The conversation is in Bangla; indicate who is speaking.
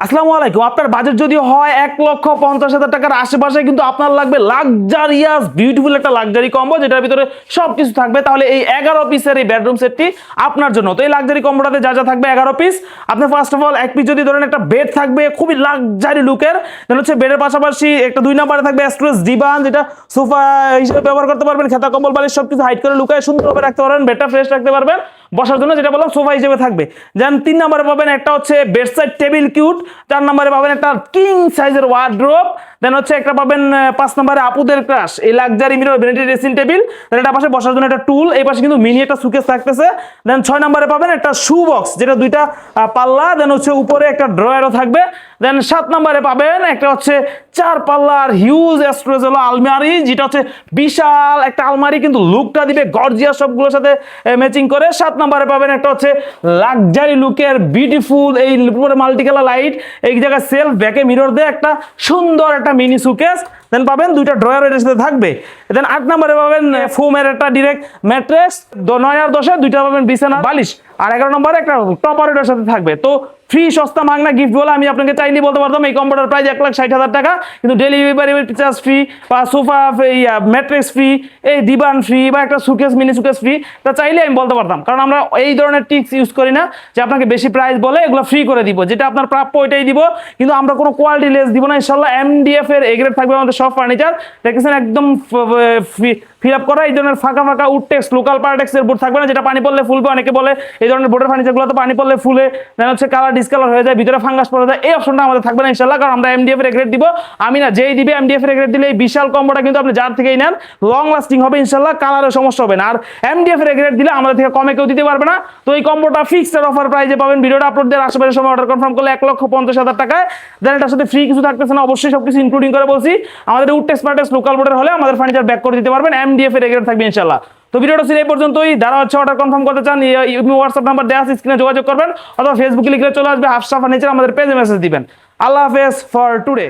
Speaker 1: আসসালামু আলাইকুম। আপনার বাজেট যদি হয় 1,50,000 টাকার আশেপাশে, কিন্তু আপনার লাগবে লাক্সারিয়াস বিউটিফুল একটা লাক্সারি কম্বো যেটার ভিতরে সবকিছু থাকবে, তাহলে এই 11 পিসের এই বেডরুম সেটটি আপনার জন্য। তো এই লাক্সারি কম্বোটাতে যা যা থাকবে 11 পিস। আপনি ফার্স্ট অফ অল এক পিস যদি ধরেন, একটা বেড থাকবে খুবই লাক্সারি লুকের, দেন হচ্ছে বেডের পাশাপাশি একটা 2 নম্বরে থাকবে স্টোরেজ ডিভান, যেটা সোফা হিসেবে ব্যবহার করতে পারবেন। খেতা কম্বল বালিশ সবকিছু হাইড করে লুকায় সুন্দরভাবে রাখতে পারবেন। বেডটা ফ্রেশ রাখতে পারবেন বসার জন্য, যেটা বললাম সোফা হিসেবে থাকবে। দেন 3 নম্বরে পাবেন একটা হচ্ছে বেডসাইড টেবিল কিউট। 4 নম্বরে পাবেন একটা কিং সাইজের ওয়ার্ড্রোব। দেন হচ্ছে একটা পাবেন 5 নম্বরে আপুদের ক্রাশ এই luxury mirror vanity dressing table. Then এটা পাশে বসার জন্য একটা টুল, এই পাশে কিন্তু মিনি একটা সুকেস থাকতেছে। দেন 6 নম্বরে পাবেন একটা শু বক্স, যেটা 2টা পাল্লা, দেন হচ্ছে উপরে একটা ড্রয়ারও থাকবে। দেন 7 নম্বরে পাবেন একটা হচ্ছে 4 পাল্লার হিউজ স্টোরেজ হলো আলমারি, যেটা হচ্ছে বিশাল একটা আলমারি, কিন্তু লুকটা দিবে গর্জিয়াস সবগুলোর সাথে ম্যাচিং করে। 7 নম্বরে পাবেন একটা হচ্ছে লাক্সারি লুকের বিউটিফুল এই উপরে মাল্টি কালার লাইট, এই জায়গায় সেলফ, ব্যাকে মিরর দিয়ে একটা সুন্দর একটা মিনি সুকেস। দেন পাবেন 2টা ড্রয়ার এর সাথে থাকবে। দেন 8 নম্বরে পাবেন ফোমের একটা ডিরেক্ট ম্যাট্রেস। 9 আর 10 2টা পাবেন বিছানা বালিশ। আর 11 নম্বরে একটা টপার এর সাথে থাকবে। তো ফ্রি সস্তা মাগনা গিফট বলে আমি আপনাকে চাইলে বলতে পারতাম এই কম্বোটার প্রাইস 1,60,000 টাকা, কিন্তু ডেলিভারি চার্জ ফ্রি, বা সোফা ম্যাট্রেস ফ্রি, এই দিবান ফ্রি, বা একটা সুকেস মিনি সুকেস ফ্রি, তা চাইলে আমি বলতে পারতাম। কারণ আমরা এই ধরনের টিক্স ইউজ করি না যে আপনাকে বেশি প্রাইস বলে এগুলো ফ্রি করে দিব, যেটা আপনার প্রাপ্য ওইটাই দিব, কিন্তু আমরা কোনো কোয়ালিটি লেস দিব না ইনশাল্লাহ। MDF এর এ গ্রেড থাকবে আমাদের সব ফার্নিচার, দেখেছেন একদম ফিল আপ করা। এই ধরনের ফাঁকা ফাঁকা উডটেক্স লোকাল পার্টেক্স এর বোর্ড থাকবে না, যেটা পানি পড়লে ফুলবে। অনেকে বলে এই ধরনের বোর্ডের ফার্নিচারগুলো তো পানি পড়লে ফুলে, দেন হচ্ছে কালার ডিসকালার হয়ে যায়, ভিতরে ফাঙ্গাস পড়ে যায়। এই অপশনটা আমাদের থাকবে না ইনশাল্লাহ, কারণ আমরা MDF এর গ্রেড দিব। আমি না, যেই দিবে MDF এর গ্রেড দিলে এই বিশাল কম্বোটা কিন্তু আপনি যার থেকেই নেন লং লাস্টিং হবে ইনশাল্লাহ, কালারের সমস্যা হবে না। আর MDF এর গ্রেড দিলে আমাদের থেকে কমে কেউ দিতে পারবে না। তো এই কম্বোটা ফিক্সড অফার প্রাইসে পাবেন। ভিডিওটা আপলোড দেওয়ার আশেপাশের সময় অর্ডার কনফার্ম করলে 1,50,000 টাকায়। দেন এটার সাথে ফ্রি কিছু থাকতেছে না, অবশ্যই সবকিছু ইনক্লুডিং করে বলছি। আমাদের উডটেক্স পার্টেক্স লোকাল বোর্ডের হলে আমাদের ফার্নিচার ব্যাক করে দিতে পারবেন, MDF এর গ্রেড থাকবে ইনশাল্লাহ। তো ভিডিওটা ছিল এই পর্যন্তই। যারা হচ্ছে অর্ডার কনফার্ম করতে চান, হোয়াটসঅ্যাপ নাম্বার দেওয়া আছে স্ক্রিনে, যোগাযোগ করবেন, অথবা ফেসবুকে লিখলে চলে আসবে হাফসা ফার্নিচার, আমাদের পেজে মেসেজ দিবেন। আল্লাহ হাফেজ ফর টুডে।